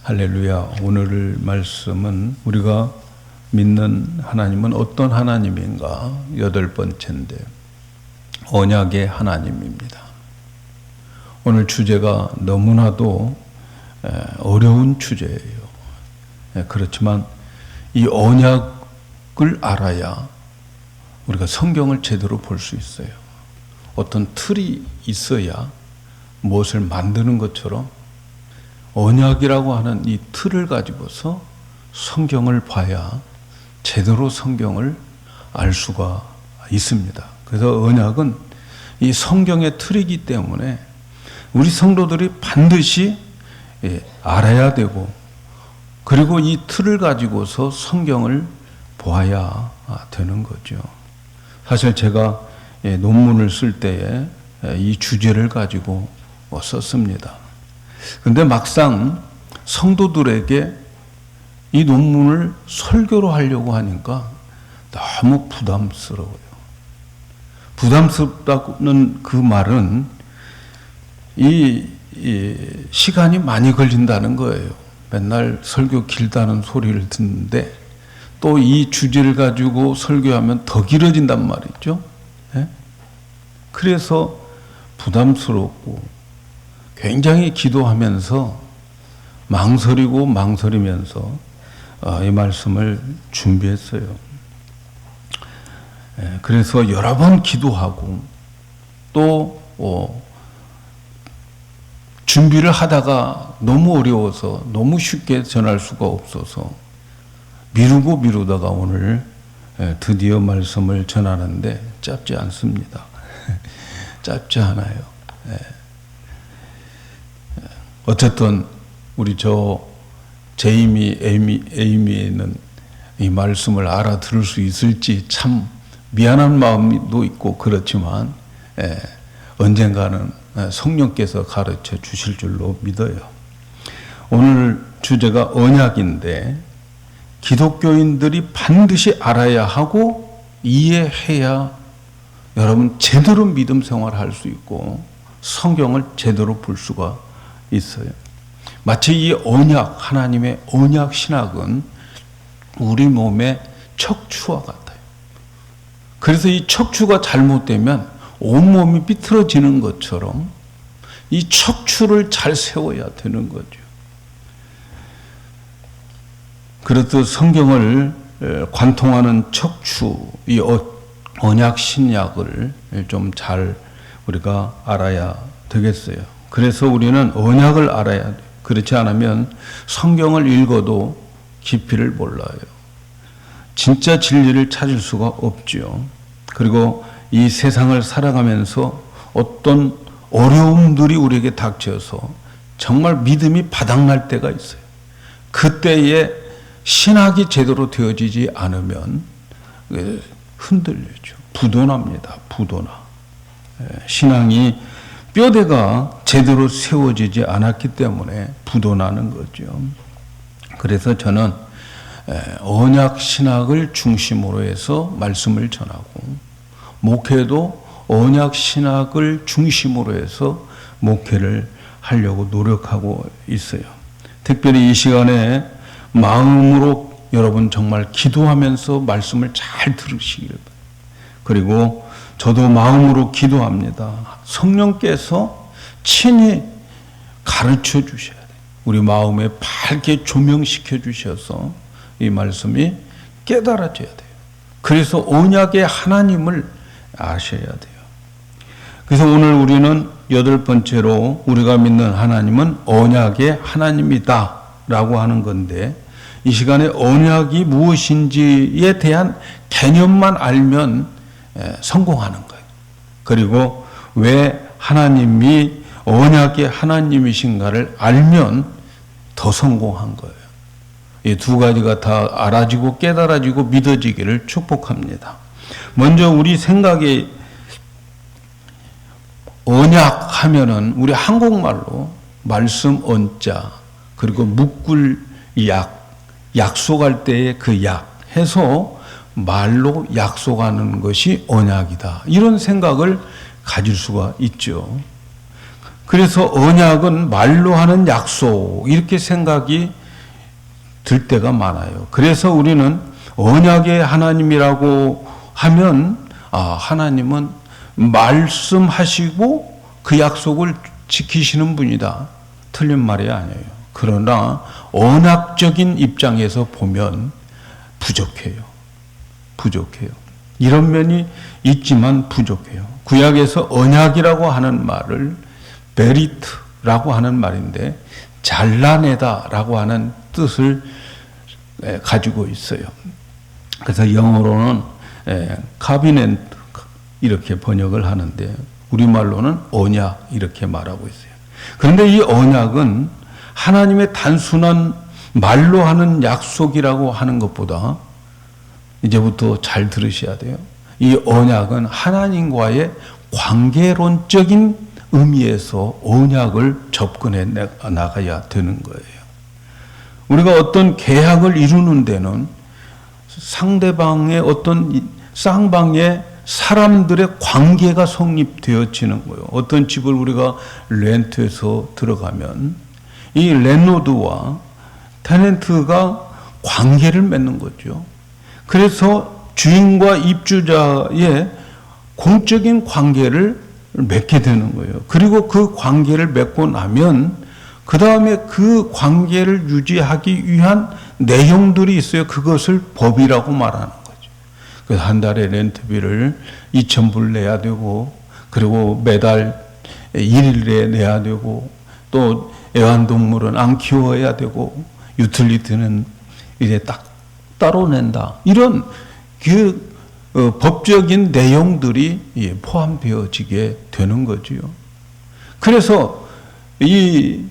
할렐루야. 오늘 말씀은 우리가 믿는 하나님은 어떤 하나님인가 8번째인데 언약의 하나님입니다. 오늘 주제가 너무나도 어려운 주제예요. 그렇지만 이 언약을 알아야 우리가 성경을 제대로 볼 수 있어요. 어떤 틀이 있어야 무엇을 만드는 것처럼 언약이라고 하는 이 틀을 가지고서 성경을 봐야 제대로 성경을 알 수가 있습니다. 그래서 언약은 이 성경의 틀이기 때문에 우리 성도들이 반드시 알아야 되고, 그리고 이 틀을 가지고서 성경을 보아야 되는 거죠. 사실 제가 논문을 쓸 때에 이 주제를 가지고 썼습니다. 근데 막상 성도들에게 이 논문을 설교로 하려고 하니까 너무 부담스러워요. 부담스럽다는 그 말은 이 시간이 많이 걸린다는 거예요. 맨날 설교 길다는 소리를 듣는데 또 이 주제를 가지고 설교하면 더 길어진단 말이죠. 그래서 부담스럽고 굉장히 기도하면서 망설이면서 이 말씀을 준비했어요. 그래서 여러 번 기도하고 또 준비를 하다가 너무 어려워서 너무 쉽게 전할 수가 없어서 미루다가 오늘 드디어 말씀을 전하는데 짧지 않습니다. 짧지 않아요. 어쨌든 우리 에이미에는 이 말씀을 알아들을 수 있을지 참 미안한 마음도 있고 그렇지만 언젠가는 성령께서 가르쳐 주실 줄로 믿어요. 오늘 주제가 언약인데 기독교인들이 반드시 알아야 하고 이해해야 여러분 제대로 믿음 생활할 수 있고 성경을 제대로 볼 수가 있어요. 마치 이 언약, 하나님의 언약 신학은 우리 몸의 척추와 같아요. 그래서 이 척추가 잘못되면 온몸이 삐뚤어지는 것처럼 이 척추를 잘 세워야 되는 거죠. 그래서 성경을 관통하는 척추, 이 언약 신약을 좀 잘 우리가 알아야 되겠어요. 그래서 우리는 언약을 알아야 돼요. 그렇지 않으면 성경을 읽어도 깊이를 몰라요. 진짜 진리를 찾을 수가 없죠. 그리고 이 세상을 살아가면서 어떤 어려움들이 우리에게 닥쳐서 정말 믿음이 바닥날 때가 있어요. 그때에 신학이 제대로 되어지지 않으면 흔들리죠. 부도납니다. 부도나. 신앙이 뼈대가 제대로 세워지지 않았기 때문에 부도나는 거죠. 그래서 저는 언약 신학을 중심으로 해서 말씀을 전하고 목회도 언약 신학을 중심으로 해서 목회를 하려고 노력하고 있어요. 특별히 이 시간에 마음으로 여러분 정말 기도하면서 말씀을 잘 들으시기를 바랍니다. 그리고 저도 마음으로 기도합니다. 성령께서 친히 가르쳐 주셔야 돼요. 우리 마음에 밝게 조명시켜 주셔서 이 말씀이 깨달아져야 돼요. 그래서 언약의 하나님을 아셔야 돼요. 그래서 오늘 우리는 8번째로 우리가 믿는 하나님은 언약의 하나님이다 라고 하는 건데, 이 시간에 언약이 무엇인지에 대한 개념만 알면 성공하는 거예요. 그리고 왜 하나님이 언약의 하나님이신가를 알면 더 성공한 거예요. 이 두 가지가 다 알아지고 깨달아지고 믿어지기를 축복합니다. 먼저 우리 생각에 언약 하면은 우리 한국말로 말씀 언자, 그리고 묶을 약, 약속할 때의 그 약 해서 말로 약속하는 것이 언약이다. 이런 생각을 가질 수가 있죠. 그래서 언약은 말로 하는 약속 이렇게 생각이 들 때가 많아요. 그래서 우리는 언약의 하나님이라고 하면 하나님은 말씀하시고 그 약속을 지키시는 분이다. 틀린 말이 아니에요. 그러나 언약적인 입장에서 보면 부족해요. 이런 면이 있지만 부족해요. 구약에서 언약이라고 하는 말을 베리트라고 하는 말인데 잘라내다라고 하는 뜻을 가지고 있어요. 그래서 영어로는 카비넨트 이렇게 번역을 하는데 우리말로는 언약 이렇게 말하고 있어요. 그런데 이 언약은 하나님의 단순한 말로 하는 약속이라고 하는 것보다 이제부터 잘 들으셔야 돼요. 이 언약은 하나님과의 관계론적인 의미에서 언약을 접근해 나가야 되는 거예요. 우리가 어떤 계약을 이루는 데는 상대방의 어떤 쌍방의 사람들의 관계가 성립되어지는 거예요. 어떤 집을 우리가 렌트해서 들어가면 이 랜로드와 테넌트가 관계를 맺는 거죠. 그래서 주인과 입주자의 공적인 관계를 맺게 되는 거예요. 그리고 그 관계를 맺고 나면 그 다음에 그 관계를 유지하기 위한 내용들이 있어요. 그것을 법이라고 말하는 거죠. 그래서 한 달에 렌트비를 2,000불 내야 되고, 그리고 매달 1일에 내야 되고, 또 애완동물은 안 키워야 되고, 유틸리티는 이제 딱 따로 낸다. 이런 법적인 내용들이 포함되어지게 되는 거지요. 그래서 이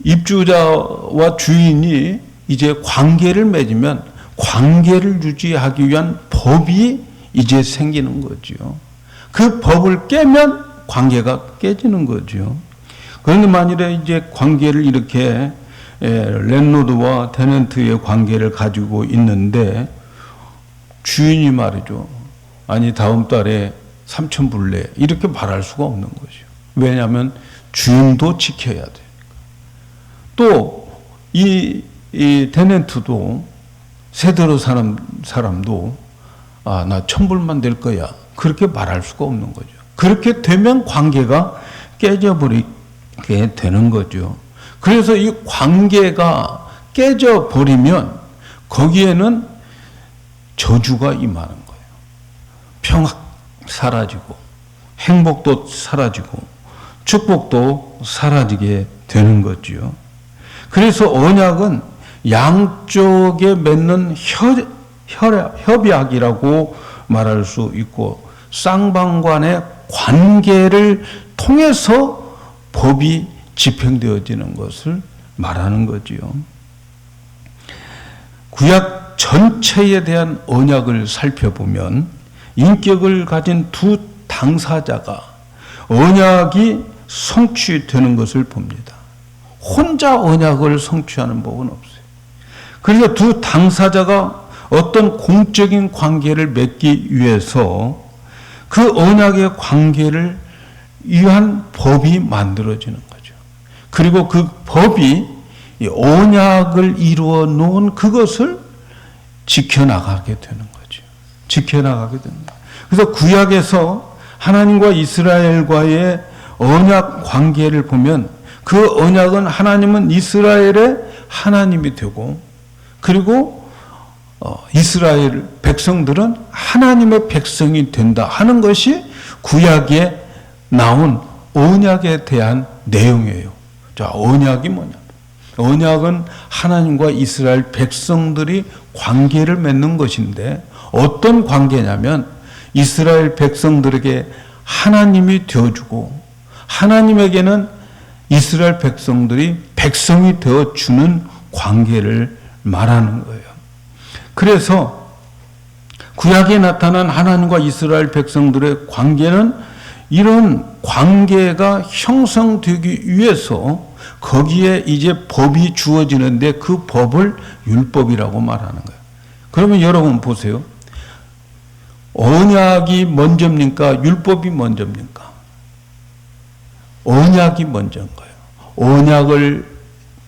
입주자와 주인이 이제 관계를 맺으면 관계를 유지하기 위한 법이 이제 생기는 거지요. 그 법을 깨면 관계가 깨지는 거지요. 그런데 만일에 이제 관계를 이렇게 랜로드와 테넌트의 관계를 가지고 있는데 주인이 말이죠. 아니 다음 달에 3,000불 내 이렇게 말할 수가 없는 거죠. 왜냐하면 주인도 지켜야 돼. 또 이 테넌트도 세대로 사람도 나 1,000불만 낼 거야 그렇게 말할 수가 없는 거죠. 그렇게 되면 관계가 깨져버리게 되는 거죠. 그래서 이 관계가 깨져버리면 거기에는 저주가 임하는 거예요. 평화 사라지고 행복도 사라지고 축복도 사라지게 되는 거지요. 그래서 언약은 양쪽에 맺는 협약이라고 말할 수 있고 쌍방 간의 관계를 통해서 법이 집행되어지는 것을 말하는 거지요. 구약 전체에 대한 언약을 살펴보면 인격을 가진 두 당사자가 언약이 성취되는 것을 봅니다. 혼자 언약을 성취하는 법은 없어요. 그래서 두 당사자가 어떤 공적인 관계를 맺기 위해서 그 언약의 관계를 위한 법이 만들어지는 거죠. 그리고 그 법이 언약을 이루어 놓은 그것을 지켜나가게 되는 거죠. 지켜나가게 되는 거예요. 그래서 구약에서 하나님과 이스라엘과의 언약 관계를 보면 그 언약은 하나님은 이스라엘의 하나님이 되고 그리고 이스라엘 백성들은 하나님의 백성이 된다 하는 것이 구약에 나온 언약에 대한 내용이에요. 자, 언약이 뭐냐? 언약은 하나님과 이스라엘 백성들이 관계를 맺는 것인데 어떤 관계냐면 이스라엘 백성들에게 하나님이 되어주고 하나님에게는 이스라엘 백성들이 백성이 되어주는 관계를 말하는 거예요. 그래서 구약에 나타난 하나님과 이스라엘 백성들의 관계는 이런 관계가 형성되기 위해서 거기에 이제 법이 주어지는데 그 법을 율법이라고 말하는 거예요. 그러면 여러분 보세요. 언약이 먼저입니까? 율법이 먼저입니까? 언약이 먼저인 거예요. 언약을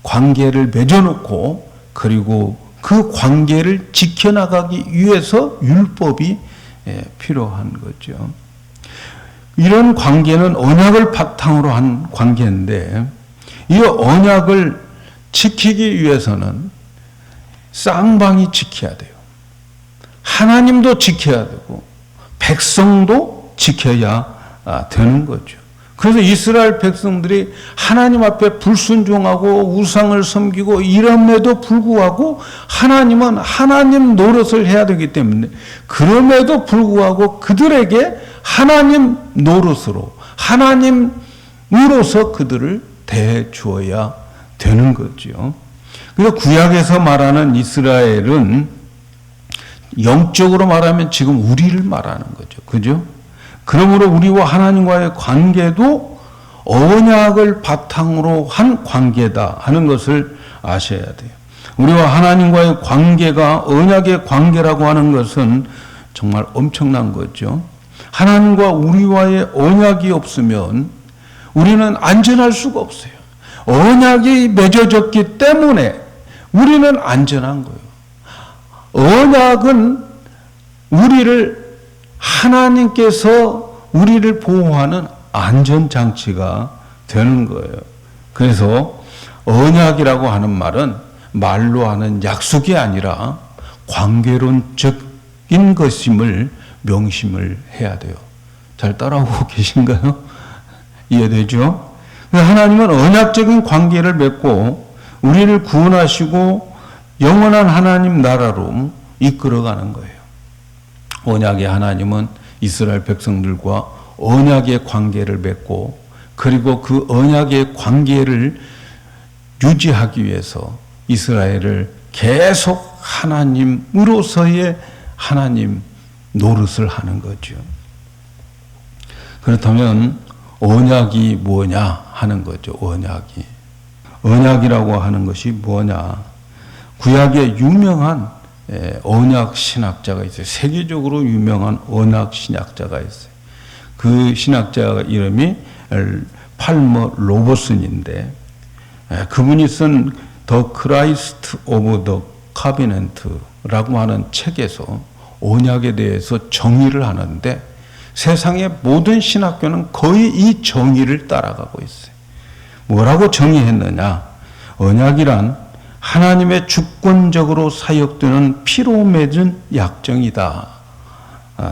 관계를 맺어놓고 그리고 그 관계를 지켜나가기 위해서 율법이 필요한 거죠. 이런 관계는 언약을 바탕으로 한 관계인데 이 언약을 지키기 위해서는 쌍방이 지켜야 돼요. 하나님도 지켜야 되고 백성도 지켜야 되는 거죠. 그래서 이스라엘 백성들이 하나님 앞에 불순종하고 우상을 섬기고 이럼에도 불구하고 하나님은 하나님 노릇을 해야 되기 때문에 그럼에도 불구하고 그들에게 하나님 노릇으로 하나님으로서 그들을 대해 주어야 되는 거죠. 그래서 구약에서 말하는 이스라엘은 영적으로 말하면 지금 우리를 말하는 거죠. 그죠? 그러므로 우리와 하나님과의 관계도 언약을 바탕으로 한 관계다 하는 것을 아셔야 돼요. 우리와 하나님과의 관계가 언약의 관계라고 하는 것은 정말 엄청난 거죠. 하나님과 우리와의 언약이 없으면 우리는 안전할 수가 없어요. 언약이 맺어졌기 때문에 우리는 안전한 거예요. 언약은 우리를 하나님께서 우리를 보호하는 안전장치가 되는 거예요. 그래서 언약이라고 하는 말은 말로 하는 약속이 아니라 관계론적인 것임을 명심을 해야 돼요. 잘 따라오고 계신가요? 이해되죠? 하나님은 언약적인 관계를 맺고 우리를 구원하시고 영원한 하나님 나라로 이끌어가는 거예요. 언약의 하나님은 이스라엘 백성들과 언약의 관계를 맺고 그리고 그 언약의 관계를 유지하기 위해서 이스라엘을 계속 하나님으로서의 하나님 노릇을 하는 거죠. 그렇다면 언약이 뭐냐 하는 거죠. 언약이라고 하는 것이 뭐냐. 구약에 유명한 언약 신학자가 있어요. 세계적으로 유명한 언약 신학자가 있어요. 그 신학자 이름이 팔머 로버슨인데 그분이 쓴 The Christ of the Covenant라고 하는 책에서 언약에 대해서 정의를 하는데 세상의 모든 신학교는 거의 이 정의를 따라가고 있어요. 뭐라고 정의했느냐? 언약이란 하나님의 주권적으로 사역되는 피로 맺은 약정이다.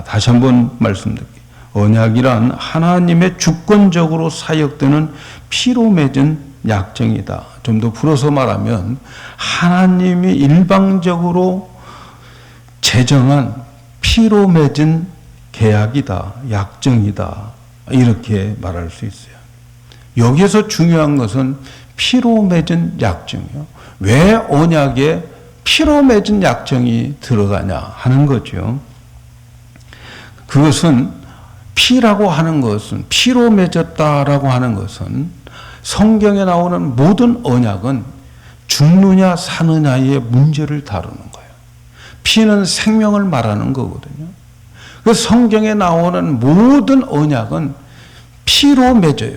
다시 한번 말씀드릴게요. 언약이란 하나님의 주권적으로 사역되는 피로 맺은 약정이다. 좀 더 풀어서 말하면 하나님이 일방적으로 제정한 피로 맺은 계약이다. 약정이다. 이렇게 말할 수 있어요. 여기에서 중요한 것은 피로 맺은 약정이요. 왜 언약에 피로 맺은 약정이 들어가냐 하는 거죠. 그것은 피라고 하는 것은 피로 맺었다라고 하는 것은 성경에 나오는 모든 언약은 죽느냐 사느냐의 문제를 다루는 거예요. 피는 생명을 말하는 거거든요. 그 성경에 나오는 모든 언약은 피로 맺어요.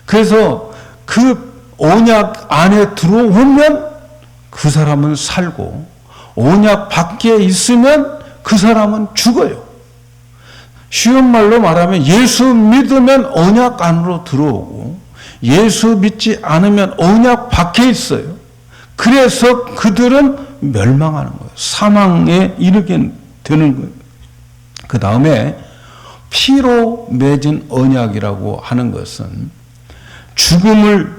그래서 그 언약 안에 들어오면 그 사람은 살고 언약 밖에 있으면 그 사람은 죽어요. 쉬운 말로 말하면 예수 믿으면 언약 안으로 들어오고 예수 믿지 않으면 언약 밖에 있어요. 그래서 그들은 멸망하는 거예요. 사망에 이르게 되는 거예요. 그 다음에 피로 맺은 언약이라고 하는 것은 죽음을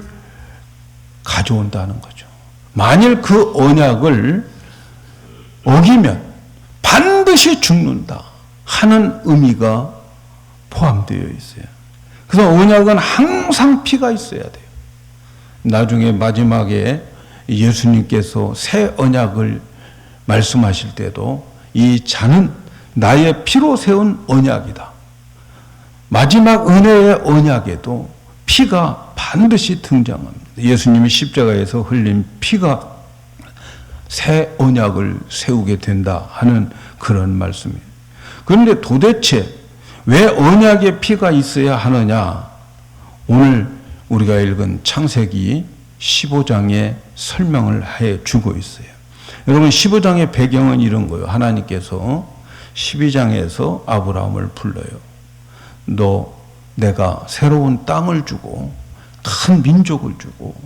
가져온다는 거죠. 만일 그 언약을 어기면 반드시 죽는다 하는 의미가 포함되어 있어요. 그래서 언약은 항상 피가 있어야 돼요. 나중에 마지막에 예수님께서 새 언약을 말씀하실 때도 이 잔은 나의 피로 세운 언약이다. 마지막 은혜의 언약에도 피가 반드시 등장합니다. 예수님이 십자가에서 흘린 피가 새 언약을 세우게 된다 하는 그런 말씀이에요. 그런데 도대체 왜 언약의 피가 있어야 하느냐? 오늘 우리가 읽은 창세기 15장에 설명을 해 주고 있어요. 여러분 15장의 배경은 이런 거예요. 하나님께서 12장에서 아브라함을 불러요. 너 내가 새로운 땅을 주고 큰 민족을 주고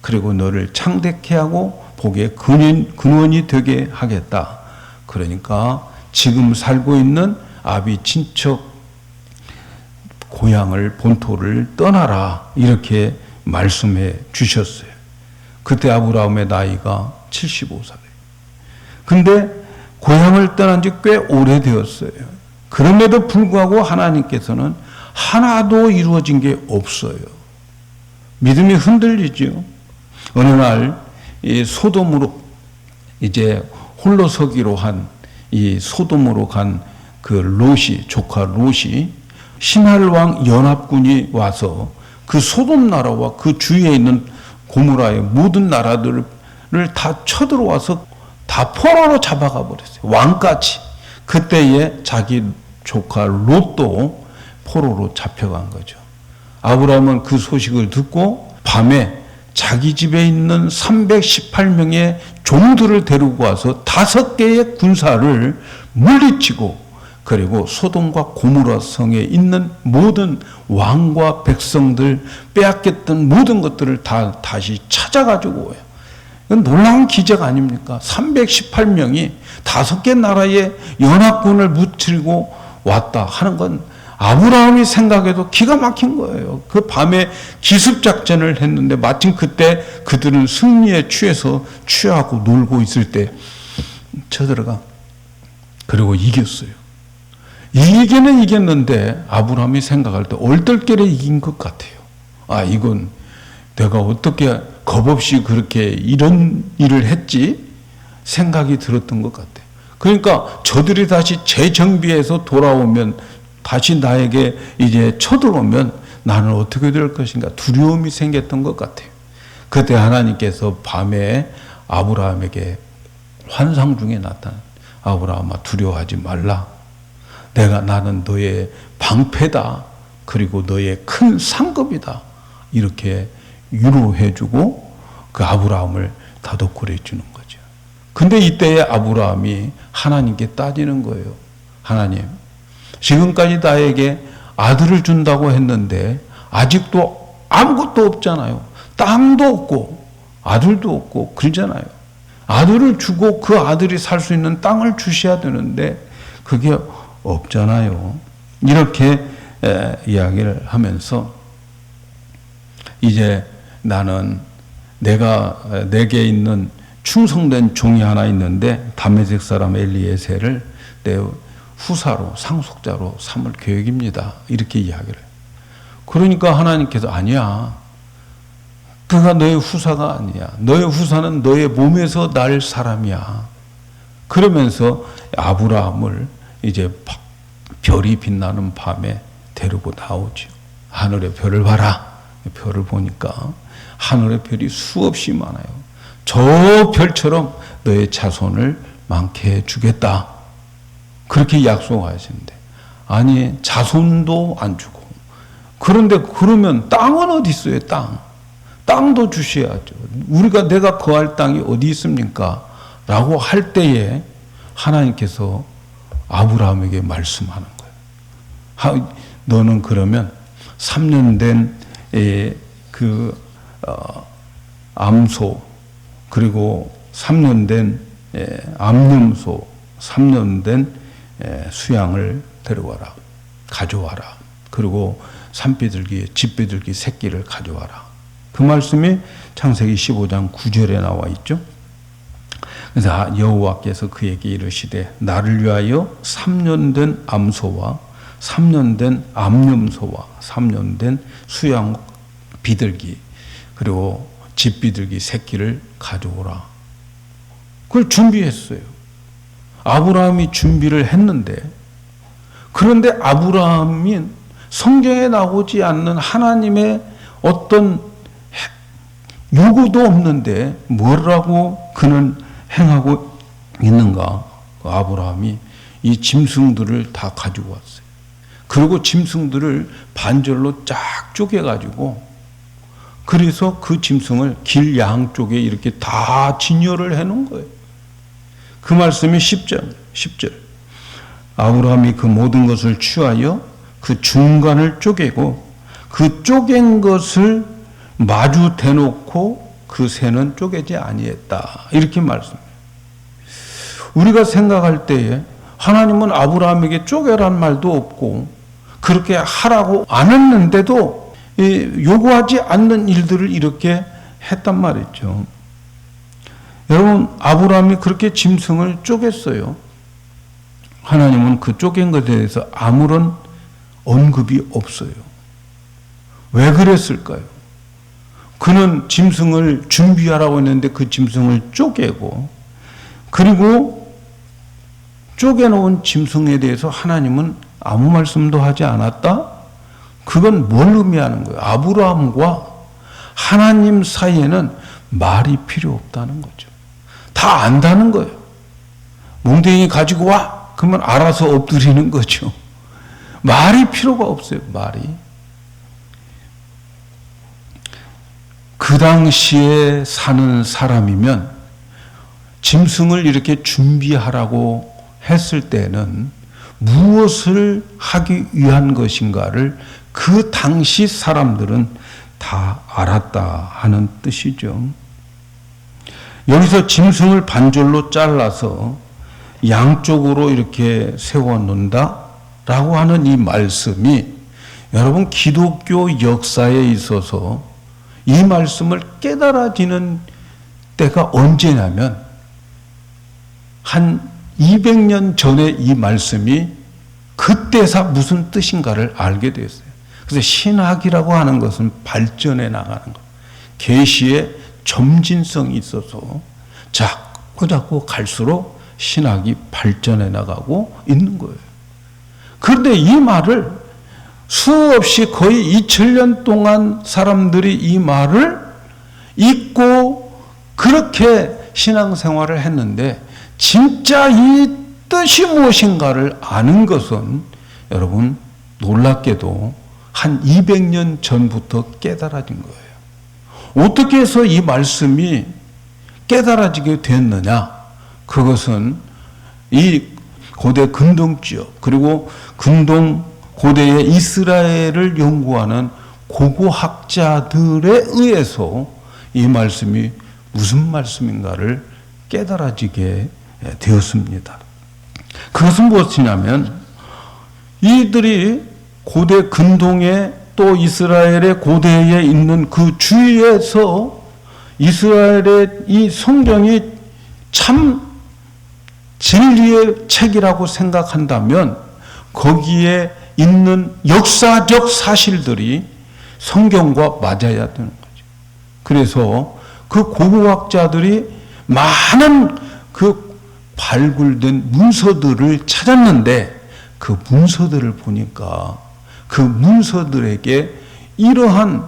그리고 너를 창대케 하고 복의 근원이 되게 하겠다. 그러니까 지금 살고 있는 아비 친척 고향을 본토를 떠나라 이렇게 말씀해 주셨어요. 그때 아브라함의 나이가 75살이에요. 근데 고향을 떠난 지 꽤 오래되었어요. 그럼에도 불구하고 하나님께서는 하나도 이루어진 게 없어요. 믿음이 흔들리죠. 어느 날 이 소돔으로 이제 홀로 서기로 한 이 소돔으로 간 그 롯이 조카 롯이 신할 왕 연합군이 와서 그 소돔 나라와 그 주위에 있는 고모라의 모든 나라들을 다 쳐들어와서 다 포로로 잡아가 버렸어요. 왕까지. 그때에 자기 조카 롯도 포로로 잡혀간 거죠. 아브라함은 그 소식을 듣고 밤에 자기 집에 있는 318명의 종들을 데리고 와서 5개의 군사를 물리치고 그리고 소돔과 고모라 성에 있는 모든 왕과 백성들 빼앗겼던 모든 것들을 다 다시 찾아가지고 오요. 이건 놀라운 기적 아닙니까? 318명이 5개 나라의 연합군을 무찌르고 왔다 하는 건 아브라함이 생각해도 기가 막힌 거예요. 그 밤에 기습작전을 했는데 마침 그때 그들은 승리에 취해서 취하고 놀고 있을 때 쳐들어가 그리고 이겼어요. 이기는 이겼는데 아브라함이 생각할 때 얼떨결에 이긴 것 같아요. 아, 이건 내가 어떻게 겁없이 그렇게 이런 일을 했지? 생각이 들었던 것 같아요. 그러니까 저들이 다시 재정비해서 돌아오면 다시 나에게 이제 쳐들어오면 나는 어떻게 될 것인가 두려움이 생겼던 것 같아요. 그때 하나님께서 밤에 아브라함에게 환상 중에 나타나 아브라함아 두려워하지 말라. 나는 너의 방패다. 그리고 너의 큰 상급이다. 이렇게 위로해주고 그 아브라함을 다독거려 주는 거죠. 근데 이때에 아브라함이 하나님께 따지는 거예요. 하나님, 지금까지 나에게 아들을 준다고 했는데 아직도 아무것도 없잖아요. 땅도 없고 아들도 없고 그러잖아요. 아들을 주고 그 아들이 살 수 있는 땅을 주셔야 되는데 그게 없잖아요. 이렇게 이야기를 하면서 이제 나는 내게 있는 충성된 종이 하나 있는데 다메섹 사람 엘리에셀을 내 후사로 상속자로 삼을 계획입니다. 이렇게 이야기를 해요. 그러니까 하나님께서 아니야. 그가 너의 후사가 아니야. 너의 후사는 너의 몸에서 날 사람이야. 그러면서 아브라함을 이제 별이 빛나는 밤에 데리고 나오죠. 하늘의 별을 봐라. 별을 보니까 하늘의 별이 수없이 많아요. 저 별처럼 너의 자손을 많게 해주겠다. 그렇게 약속하시는데 아니 자손도 안 주고 그런데 그러면 땅은 어디 있어요? 땅도 주셔야죠. 내가 거할 땅이 어디 있습니까? 라고 할 때에 하나님께서 아브라함에게 말씀하는 거예요. 너는 그러면 3년 된 암소 그리고 3년 된 암염소 3년 된 수양을 데려와라. 가져와라. 그리고 산비둘기, 집비둘기 새끼를 가져와라. 그 말씀이 창세기 15장 9절에 나와 있죠. 그래서 여호와께서 그에게 이르시되 나를 위하여 3년 된 암소와 3년 된 암염소와 3년 된 수양 비둘기 그리고 집비둘기 새끼를 가져오라. 그걸 준비했어요. 아브라함이 준비를 했는데 그런데 아브라함이 성경에 나오지 않는 하나님의 어떤 요구도 없는데 뭐라고 그는 행하고 있는가? 아브라함이 이 짐승들을 다 가지고 왔어요. 그리고 짐승들을 반절로 쫙 쪼개가지고 그래서 그 짐승을 길 양쪽에 이렇게 다 진열을 해놓은 거예요. 그 말씀이 10절. 아브라함이 그 모든 것을 취하여 그 중간을 쪼개고 그 쪼갠 것을 마주 대놓고 그 새는 쪼개지 아니했다. 이렇게 말씀해요. 우리가 생각할 때에 하나님은 아브라함에게 쪼개란 말도 없고 그렇게 하라고 안 했는데도 요구하지 않는 일들을 이렇게 했단 말이죠. 여러분, 아브라함이 그렇게 짐승을 쪼갰어요. 하나님은 그 쪼갠 것에 대해서 아무런 언급이 없어요. 왜 그랬을까요? 그는 짐승을 준비하라고 했는데 그 짐승을 쪼개고 그리고 쪼개놓은 짐승에 대해서 하나님은 아무 말씀도 하지 않았다? 그건 뭘 의미하는 거예요? 아브라함과 하나님 사이에는 말이 필요 없다는 거죠. 다 안다는 거예요. 몽둥이 가지고 와. 그러면 알아서 엎드리는 거죠. 말이 필요가 없어요. 말이. 그 당시에 사는 사람이면 짐승을 이렇게 준비하라고 했을 때는 무엇을 하기 위한 것인가를 그 당시 사람들은 다 알았다 하는 뜻이죠. 여기서 짐승을 반절로 잘라서 양쪽으로 이렇게 세워놓는다라고 하는 이 말씀이 여러분 기독교 역사에 있어서 이 말씀을 깨달아지는 때가 언제냐면 한 200년 전에 이 말씀이 그때서 무슨 뜻인가를 알게 되었어요. 그래서 신학이라고 하는 것은 발전해 나가는 것. 계시의 점진성이 있어서 자꾸 갈수록 신학이 발전해 나가고 있는 거예요. 그런데 이 말을 수없이 거의 2000년 동안 사람들이 이 말을 읽고 그렇게 신앙생활을 했는데 진짜 이 뜻이 무엇인가를 아는 것은 여러분 놀랍게도 한 200년 전부터 깨달아진 거예요. 어떻게 해서 이 말씀이 깨달아지게 됐느냐? 그것은 이 고대 근동 지역 그리고 근동 고대의 이스라엘을 연구하는 고고학자들에 의해서 이 말씀이 무슨 말씀인가를 깨달아지게 되었습니다. 그것은 무엇이냐면 이들이 고대 근동에 또 이스라엘의 고대에 있는 그 주위에서 이스라엘의 이 성경이 참 진리의 책이라고 생각한다면 거기에 있는 역사적 사실들이 성경과 맞아야 되는 거죠. 그래서 그 고고학자들이 많은 그 발굴된 문서들을 찾았는데 그 문서들을 보니까 그 문서들에게 이러한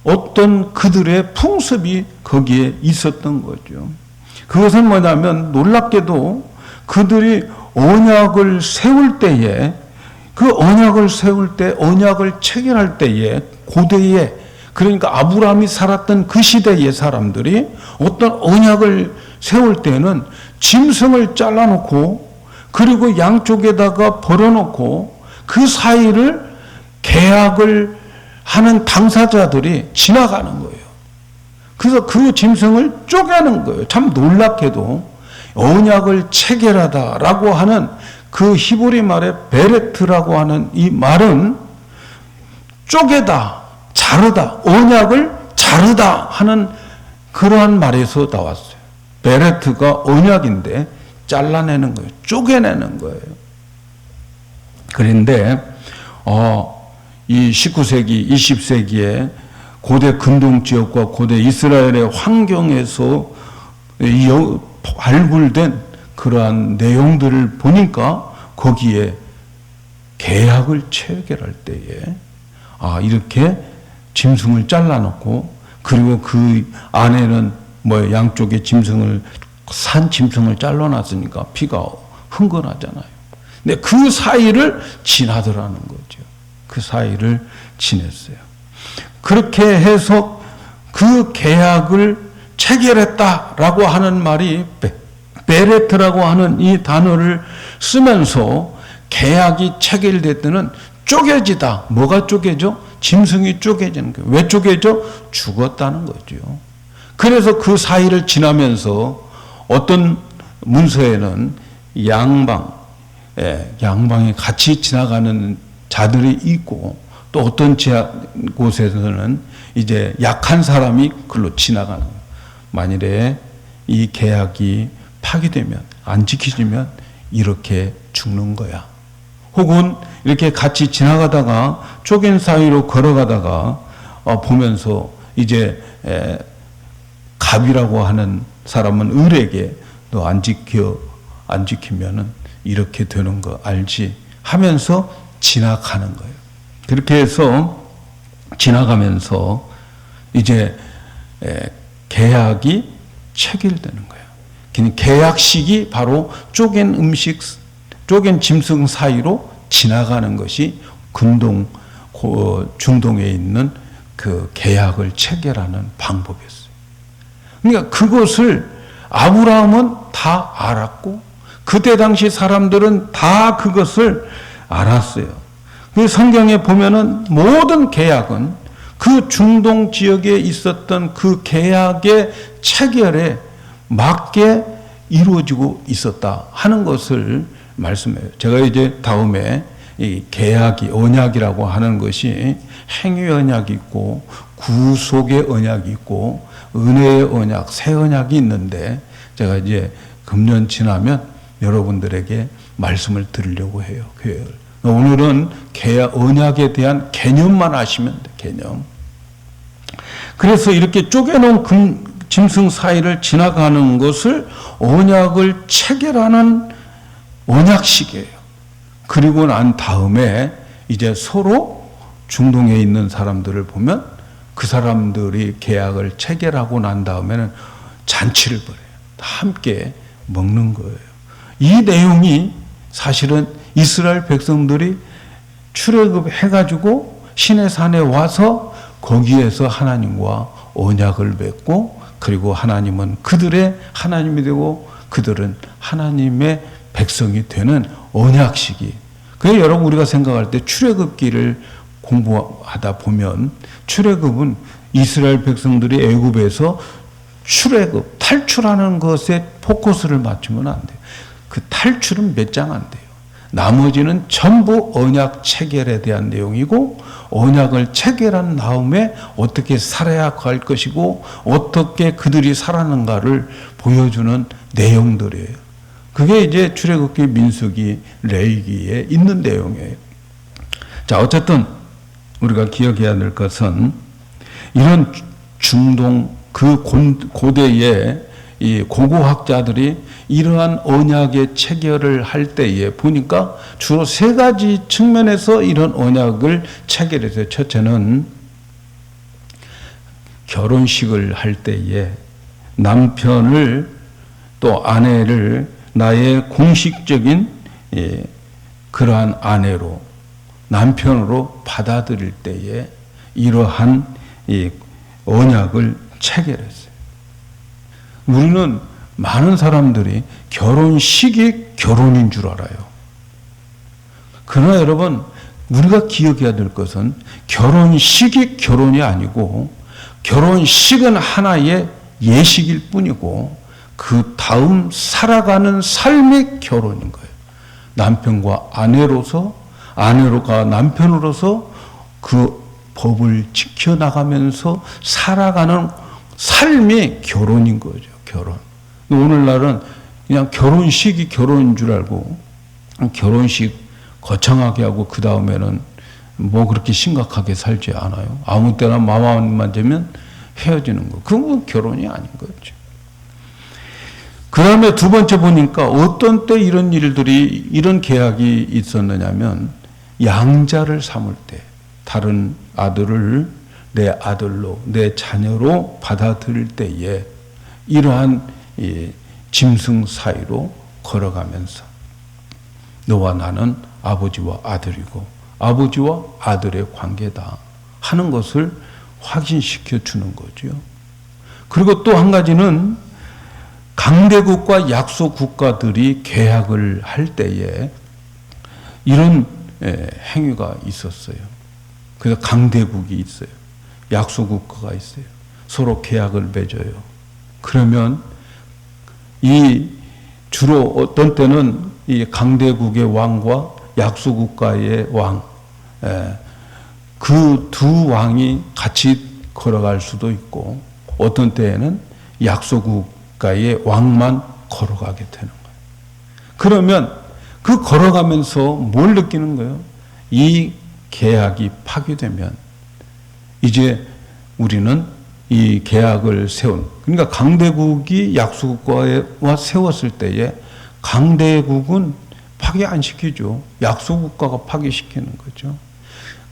어떤 그들의 풍습이 거기에 있었던 거죠. 그것은 뭐냐면 놀랍게도 그들이 언약을 세울 때에 그 언약을 세울 때 언약을 체결할 때에 고대에 그러니까 아브라함이 살았던 그 시대의 사람들이 어떤 언약을 세울 때는 짐승을 잘라놓고 그리고 양쪽에다가 벌어놓고 그 사이를 계약을 하는 당사자들이 지나가는 거예요. 그래서 그 짐승을 쪼개는 거예요. 참 놀랍게도 언약을 체결하다라고 하는 그 히브리 말의 베레트라고 하는 이 말은 쪼개다, 자르다, 언약을 자르다 하는 그러한 말에서 나왔어요. 베레트가 언약인데 잘라내는 거예요. 쪼개내는 거예요. 그런데 이 19세기, 20세기에 고대 근동 지역과 고대 이스라엘의 환경에서 발굴된 그러한 내용들을 보니까 거기에 계약을 체결할 때에 이렇게 짐승을 잘라놓고 그리고 그 안에는 양쪽에 산 짐승을 잘라놨으니까 피가 흥건하잖아요. 근데 그 사이를 지나더라는 거죠. 그 사이를 지냈어요. 그렇게 해서 그 계약을 체결했다라고 하는 말이 베레트라고 하는 이 단어를 쓰면서 계약이 체결될 때는 쪼개지다. 뭐가 쪼개져? 짐승이 쪼개지는 거예요. 왜 쪼개져? 죽었다는 거죠. 그래서 그 사이를 지나면서 어떤 문서에는 양방에 같이 지나가는 자들이 있고, 또 어떤 곳에서는 이제 약한 사람이 글로 지나가는 거예요. 만일에 이 계약이 파기되면, 안 지켜지면 이렇게 죽는 거야. 혹은 이렇게 같이 지나가다가 쪼갠 사이로 걸어가다가 보면서 이제 갑이라고 하는 사람은 을에게 너 안 지키면은 이렇게 되는 거 알지? 하면서 지나가는 거예요. 그렇게 해서 지나가면서 이제 계약이 체결되는 거예요. 계약식이 바로 쪼갠 짐승 사이로 지나가는 것이 중동에 있는 그 계약을 체결하는 방법이었어요. 그러니까 그것을 아브라함은 다 알았고, 그때 당시 사람들은 다 그것을 알았어요. 그 성경에 보면은 모든 계약은 그 중동 지역에 있었던 그 계약의 체결에 맞게 이루어지고 있었다 하는 것을 말씀해요. 제가 이제 다음에 이 계약이, 언약이라고 하는 것이 행위 언약이 있고, 구속의 언약이 있고, 은혜의 언약, 새 언약이 있는데, 제가 이제 금년 지나면 여러분들에게 말씀을 드리려고 해요. 오늘은 언약에 대한 개념만 아시면 돼, 개념. 그래서 이렇게 쪼개놓은 짐승 사이를 지나가는 것을 언약을 체결하는 언약식이에요. 그리고 난 다음에 이제 서로 중동에 있는 사람들을 보면 그 사람들이 계약을 체결하고 난 다음에는 잔치를 벌여요. 함께 먹는 거예요. 이 내용이 사실은 이스라엘 백성들이 출애굽해가지고 시내산에 와서 거기에서 하나님과 언약을 맺고, 그리고 하나님은 그들의 하나님이 되고 그들은 하나님의 백성이 되는 언약식이. 그래서 여러분, 우리가 생각할 때 출애굽기를 공부하다 보면 출애굽은 이스라엘 백성들이 애굽에서 탈출하는 것에 포커스를 맞추면 안 돼요. 그 탈출은 몇 장 안 돼요. 나머지는 전부 언약 체결에 대한 내용이고, 언약을 체결한 다음에 어떻게 살아야 할 것이고 어떻게 그들이 살았는가를 보여주는 내용들이에요. 그게 이제 출애굽기, 민수기, 레위기에 있는 내용이에요. 자, 어쨌든 우리가 기억해야 될 것은 이런 중동 그 고대의 이 고고학자들이 이러한 언약의 체결을 할 때에 보니까 주로 세 가지 측면에서 이런 언약을 체결했어요. 첫째는 결혼식을 할 때에 남편을 또 아내를 나의 공식적인 그러한 아내로, 남편으로 받아들일 때에 이러한 이 언약을 체결했어요. 우리는 많은 사람들이 결혼식이 결혼인 줄 알아요. 그러나 여러분, 우리가 기억해야 될 것은 결혼식이 결혼이 아니고, 결혼식은 하나의 예식일 뿐이고, 그 다음 살아가는 삶이 결혼인 거예요. 남편과 아내로서, 아내가 남편으로서 그 법을 지켜나가면서 살아가는 삶이 결혼인 거죠. 결혼. 오늘날은 그냥 결혼식이 결혼인 줄 알고 결혼식 거창하게 하고 그 다음에는 뭐 그렇게 심각하게 살지 않아요. 아무 때나 마음만 맞으면 헤어지는 거. 그건 결혼이 아닌 거죠. 그 다음에 두 번째 보니까 어떤 때 이런 일들이, 이런 계약이 있었느냐면, 양자를 삼을 때 다른 아들을 내 아들로, 내 자녀로 받아들일 때에 이러한 짐승 사이로 걸어가면서 너와 나는 아버지와 아들이고 아버지와 아들의 관계다 하는 것을 확인시켜 주는 거죠. 그리고 또 한 가지는 강대국과 약소 국가들이 계약을 할 때에 이런 행위가 있었어요. 그래서 강대국이 있어요. 약소 국가가 있어요. 서로 계약을 맺어요. 그러면 이 주로 어떤 때는 이 강대국의 왕과 약소 국가의 왕, 그 두 왕이 같이 걸어갈 수도 있고 어떤 때에는 약소 국가의 왕만 걸어가게 되는 거예요. 그러면 그 걸어가면서 뭘 느끼는 거예요? 이 계약이 파기되면 이제 우리는 이 계약을 세운, 그러니까 강대국이 약소국가와 세웠을 때에 강대국은 파기 안 시키죠. 약소국가가 파기시키는 거죠.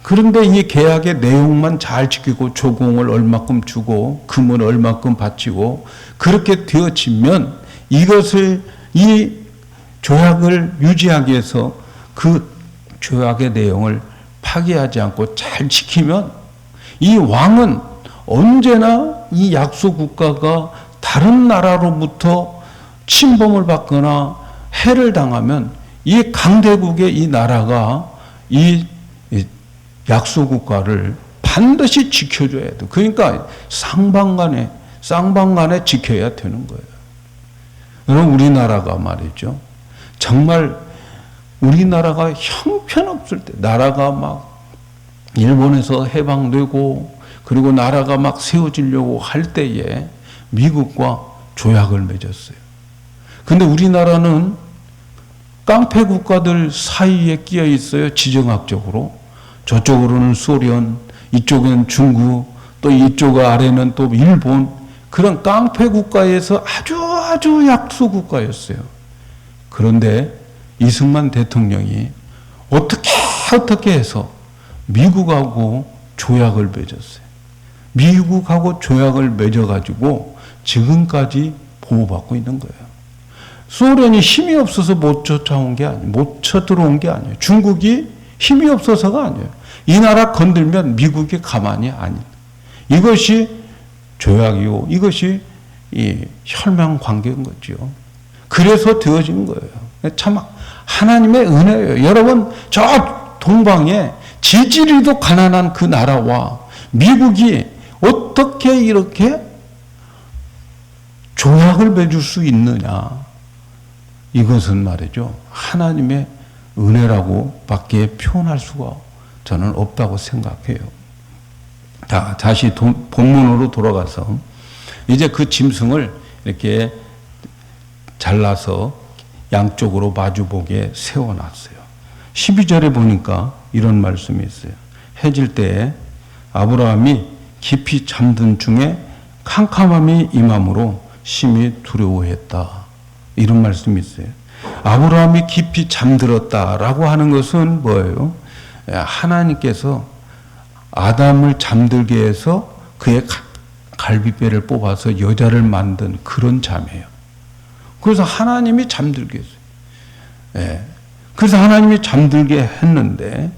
그런데 이 계약의 내용만 잘 지키고 조공을 얼마큼 주고 금을 얼마큼 바치고 그렇게 되어지면 이것을 이 조약을 유지하기 위해서 그 조약의 내용을 파기하지 않고 잘 지키면 이 왕은 언제나 이 약소 국가가 다른 나라로부터 침범을 받거나 해를 당하면 이 강대국의 이 나라가 이 약소 국가를 반드시 지켜줘야 돼. 그러니까 쌍방간에 지켜야 되는 거예요. 여러분 우리나라가 말이죠. 정말 우리나라가 형편없을 때 나라가 막 일본에서 해방되고 그리고 나라가 막 세워지려고 할 때에 미국과 조약을 맺었어요. 근데 우리나라는 깡패 국가들 사이에 끼어 있어요. 지정학적으로. 저쪽으로는 소련, 이쪽에는 중국, 또 이쪽 아래는 또 일본. 그런 깡패 국가에서 아주 약소 국가였어요. 그런데 이승만 대통령이 어떻게 해서 미국하고 조약을 맺었어요. 미국하고 조약을 맺어가지고 지금까지 보호받고 있는 거예요. 소련이 힘이 없어서 못 쫓아온 게 아니에요. 못 쳐들어온 게 아니에요. 중국이 힘이 없어서가 아니에요. 이 나라 건들면 미국이 가만히 아니에요. 이것이 조약이고 이것이 이 혈맹 관계인 거죠. 그래서 되어진 거예요. 참 하나님의 은혜예요. 여러분 저 동방에 지지리도 가난한 그 나라와 미국이 어떻게 이렇게 조약을 맺을 수 있느냐. 이것은 말이죠. 하나님의 은혜라고 밖에 표현할 수가 저는 없다고 생각해요. 자, 다시 본문으로 돌아가서 이제 그 짐승을 이렇게 잘라서 양쪽으로 마주보게 세워놨어요. 12절에 보니까 이런 말씀이 있어요. 해질 때에 아브라함이 깊이 잠든 중에 캄캄함이 임함으로 심히 두려워했다. 이런 말씀이 있어요. 아브라함이 깊이 잠들었다라고 하는 것은 뭐예요? 하나님께서 아담을 잠들게 해서 그의 갈비뼈를 뽑아서 여자를 만든 그런 잠이에요. 그래서 하나님이 잠들게 했어요. 그래서 하나님이 잠들게 했는데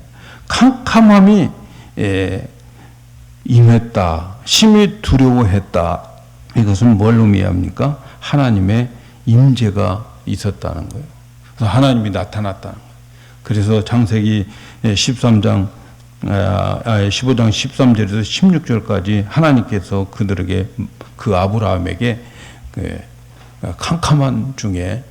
캄캄함이 임했다. 심히 두려워했다. 이것은 뭘 의미합니까? 하나님의 임재가 있었다는 거예요. 그래서 하나님이 나타났다는 거예요. 그래서 창세기 15장 13절에서 16절까지 하나님께서 그들에게 그 아브라함에게 캄캄한 중에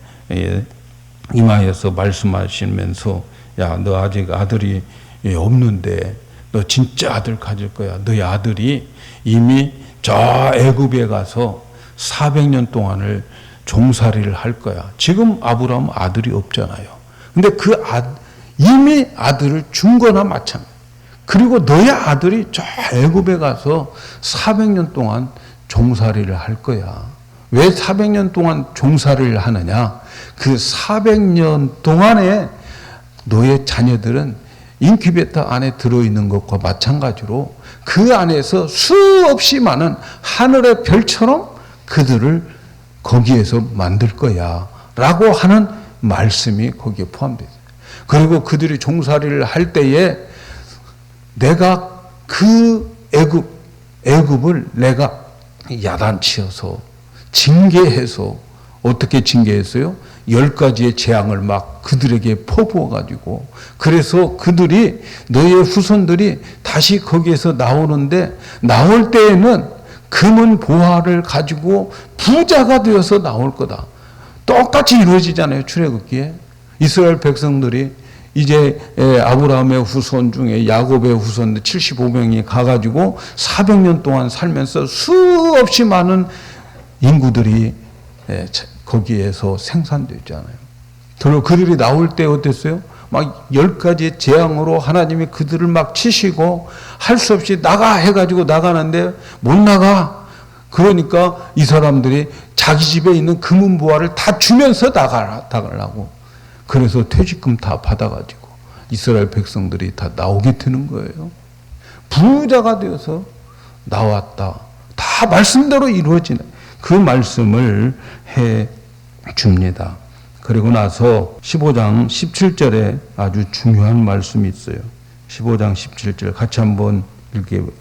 임하여서 말씀하시면서 야, 너 아직 아들이 없는데 너 진짜 아들 가질 거야. 너희 아들이 이미 저 애굽에 가서 400년 동안을 종살이를 할 거야. 지금 아브라함은 아들이 없잖아요. 근데 이미 아들을 준 거나 마찬가지. 그리고 너희 아들이 저 애굽에 가서 400년 동안 종살이를 할 거야. 왜 400년 동안 종살이를 하느냐? 그 400년 동안에 너의 자녀들은 인큐베이터 안에 들어있는 것과 마찬가지로 그 안에서 수없이 많은 하늘의 별처럼 그들을 거기에서 만들 거야 라고 하는 말씀이 거기에 포함되어 있어요. 그리고 그들이 종살이를 할 때에 내가 그 애굽을 내가 야단치어서 징계해서, 어떻게 징계했어요? 10가지의 재앙을 막 그들에게 퍼부어가지고, 그래서 그들이, 너의 후손들이 다시 거기에서 나오는데, 나올 때에는 금은 보화를 가지고 부자가 되어서 나올 거다. 똑같이 이루어지잖아요, 출애굽기에. 이스라엘 백성들이 이제 아브라함의 후손 중에 야곱의 후손들 75명이 가가지고 400년 동안 살면서 수없이 많은 인구들이 거기에서 생산되잖아요. 그리고 그들이 나올 때 어땠어요? 막 10가지 재앙으로 하나님이 그들을 막 치시고 할 수 없이 나가 해가지고 나가는데 못 나가. 그러니까 이 사람들이 자기 집에 있는 금은 보화를 다 주면서 나가려고. 그래서 퇴직금 다 받아가지고 이스라엘 백성들이 다 나오게 되는 거예요. 부자가 되어서 나왔다. 다 말씀대로 이루어지네. 그 말씀을 해 줍니다. 그리고 나서 15장 17절에 아주 중요한 말씀이 있어요. 15장 17절 같이 한번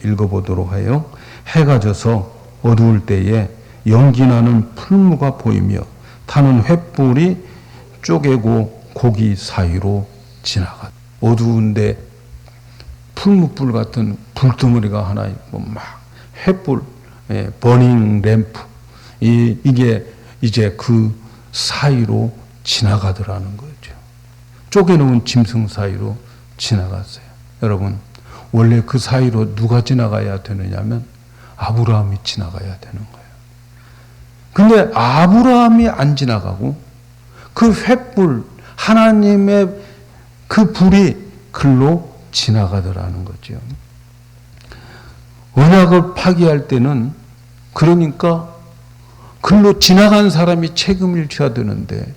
읽어보도록 해요. 해가 져서 어두울 때에 연기나는 풀무가 보이며 타는 횃불이 쪼개고 고기 사이로 지나가. 어두운데 풀무불 같은 불덩어리가 하나 있고 막 횃불, 버닝 램프, 이게 이제 그 사이로 지나가더라는 거죠. 쪼개놓은 짐승 사이로 지나갔어요. 여러분, 원래 그 사이로 누가 지나가야 되느냐면 아브라함이 지나가야 되는 거예요. 근데 아브라함이 안 지나가고 그 횃불, 하나님의 그 불이 글로 지나가더라는 거죠. 언약을 파기할 때는 그러니까 글로 지나간 사람이 책임을 져야 되는데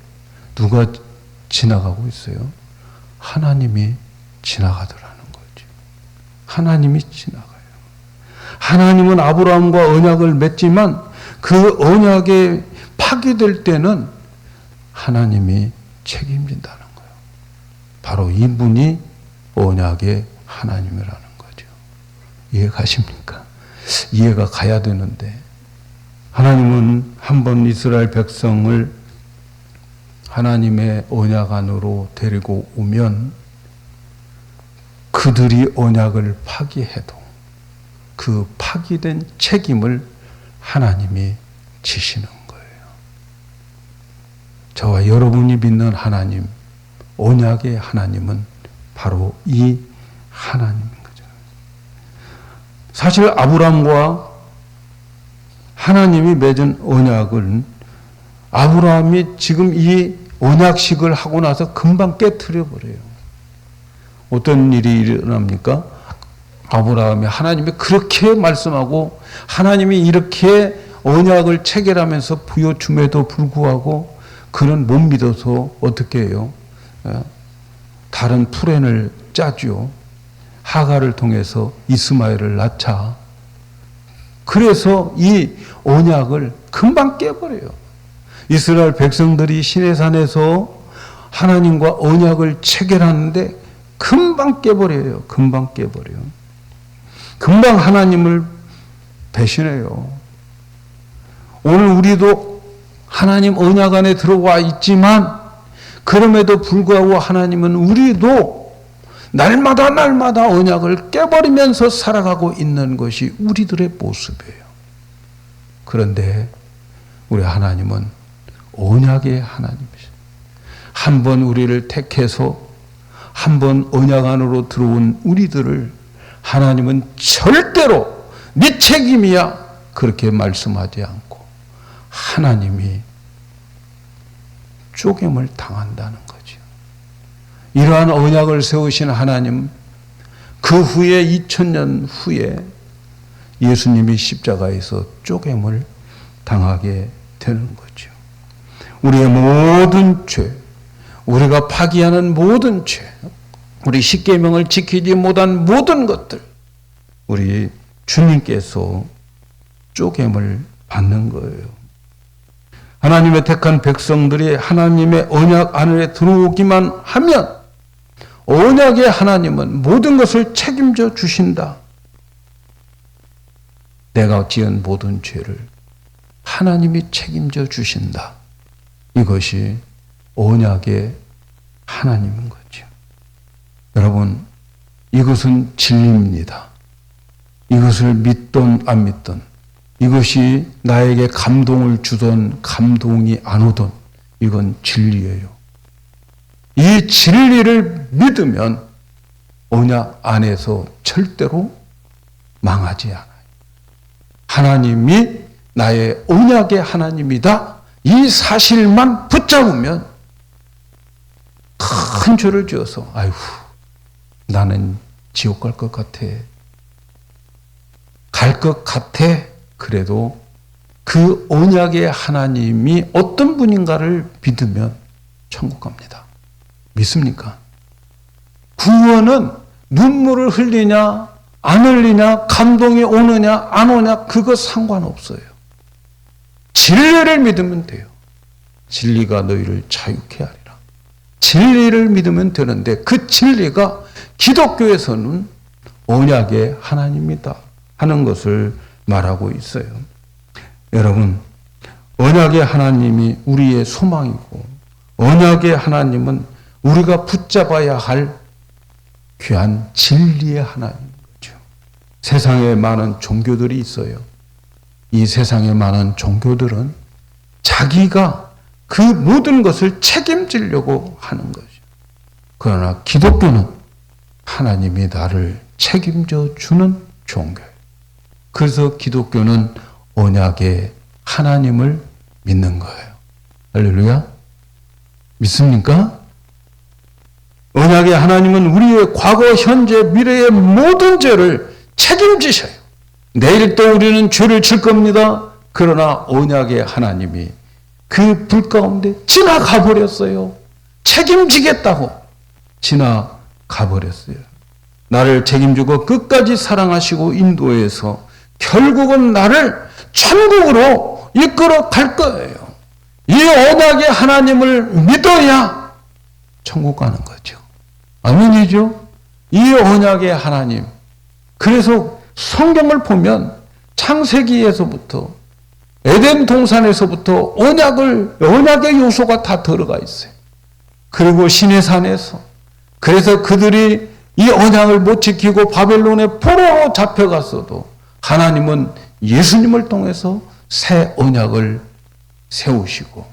누가 지나가고 있어요? 하나님이 지나가더라는 거죠. 하나님이 지나가요. 하나님은 아브라함과 언약을 맺지만 그 언약에 파기될 때는 하나님이 책임진다는 거예요. 바로 이분이 언약의 하나님이라는 거죠. 이해 가십니까? 이해가 가야 되는데 하나님은 한번 이스라엘 백성을 하나님의 언약 안으로 데리고 오면 그들이 언약을 파기해도 그 파기된 책임을 하나님이 지시는 거예요. 저와 여러분이 믿는 하나님, 언약의 하나님은 바로 이 하나님인 거죠. 사실 아브라함과 하나님이 맺은 언약은 아브라함이 지금 이 언약식을 하고 나서 금방 깨트려 버려요. 어떤 일이 일어납니까? 아브라함이 하나님이 그렇게 말씀하고 하나님이 이렇게 언약을 체결하면서 부여줌에도 불구하고 그는 못 믿어서 어떻게 해요? 다른 플랜을 짜죠. 하갈을 통해서 이스마엘을 낳자. 그래서 이 언약을 금방 깨버려요. 이스라엘 백성들이 시내산에서 하나님과 언약을 체결하는데 금방 깨버려요. 금방 깨버려요. 금방 하나님을 배신해요. 오늘 우리도 하나님 언약 안에 들어와 있지만 그럼에도 불구하고 하나님은 우리도 날마다 언약을 깨버리면서 살아가고 있는 것이 우리들의 모습이에요. 그런데 우리 하나님은 언약의 하나님이세요. 한번 우리를 택해서 한번 언약 안으로 들어온 우리들을 하나님은 절대로 네 책임이야 그렇게 말씀하지 않고 하나님이 쪼갰을 당한다는 거죠. 이러한 언약을 세우신 하나님, 그 후에 2000년 후에 예수님이 십자가에서 쪼갰을 당하게 되는 거죠. 우리의 모든 죄, 우리가 파기하는 모든 죄, 우리 십계명을 지키지 못한 모든 것들, 우리 주님께서 쪼갰을 받는 거예요. 하나님의 택한 백성들이 하나님의 언약 안에 들어오기만 하면 언약의 하나님은 모든 것을 책임져 주신다. 내가 지은 모든 죄를 하나님이 책임져 주신다. 이것이 언약의 하나님인 거죠. 여러분, 이것은 진리입니다. 이것을 믿든 안 믿든, 이것이 나에게 감동을 주든 감동이 안 오든 이건 진리예요. 이 진리를 믿으면 언약 안에서 절대로 망하지 않아요. 하나님이 나의 언약의 하나님이다. 이 사실만 붙잡으면 큰 죄를 지어서 아이고 나는 지옥 갈 것 같아. 갈 것 같아. 그래도 그 언약의 하나님이 어떤 분인가를 믿으면 천국 갑니다. 믿습니까? 구원은 눈물을 흘리냐 안 흘리냐 감동이 오느냐 안 오냐 그거 상관없어요. 진리를 믿으면 돼요. 진리가 너희를 자유케 하리라. 진리를 믿으면 되는데 그 진리가 기독교에서는 언약의 하나님이다 하는 것을 말하고 있어요. 여러분, 언약의 하나님이 우리의 소망이고 언약의 하나님은 우리가 붙잡아야 할 귀한 진리의 하나님인 거죠. 세상에 많은 종교들이 있어요. 이 세상에 많은 종교들은 자기가 그 모든 것을 책임지려고 하는 거죠. 그러나 기독교는 하나님이 나를 책임져 주는 종교예요. 그래서 기독교는 언약의 하나님을 믿는 거예요. 할렐루야. 믿습니까? 언약의 하나님은 우리의 과거, 현재, 미래의 모든 죄를 책임지셔요. 내일 또 우리는 죄를 질 겁니다. 그러나 언약의 하나님이 그 불 가운데 지나가 버렸어요. 책임지겠다고 지나가 버렸어요. 나를 책임지고 끝까지 사랑하시고 인도해서 결국은 나를 천국으로 이끌어 갈 거예요. 이 언약의 하나님을 믿어야 천국 가는 거죠. 아멘이죠? 이 언약의 하나님. 그래서 성경을 보면 창세기에서부터 에덴 동산에서부터 언약의 요소가 다 들어가 있어요. 그리고 시내산에서 그래서 그들이 이 언약을 못 지키고 바벨론의 포로로 잡혀갔어도 하나님은 예수님을 통해서 새 언약을 세우시고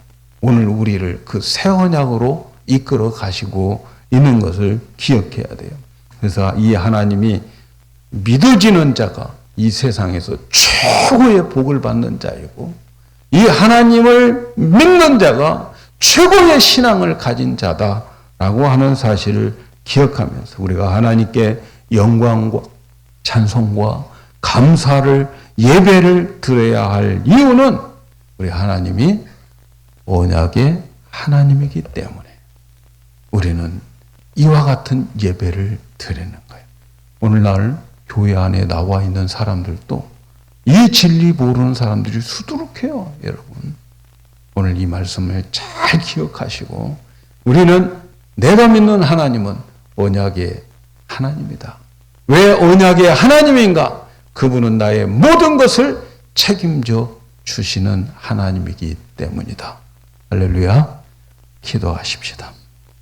오늘 우리를 그 새 언약으로 이끌어 가시고 있는 것을 기억해야 돼요. 그래서 이 하나님이 믿어지는 자가 이 세상에서 최고의 복을 받는 자이고 이 하나님을 믿는 자가 최고의 신앙을 가진 자다라고 하는 사실을 기억하면서 우리가 하나님께 영광과 찬송과 감사를 예배를 드려야 할 이유는 우리 하나님이 언약의 하나님이기 때문에 우리는 이와 같은 예배를 드리는 거예요. 오늘날 교회 안에 나와 있는 사람들도 이 진리 모르는 사람들이 수두룩해요. 여러분, 오늘 이 말씀을 잘 기억하시고 우리는 내가 믿는 하나님은 언약의 하나님이다. 왜 언약의 하나님인가? 그분은 나의 모든 것을 책임져 주시는 하나님이기 때문이다. 할렐루야. 기도하십시다.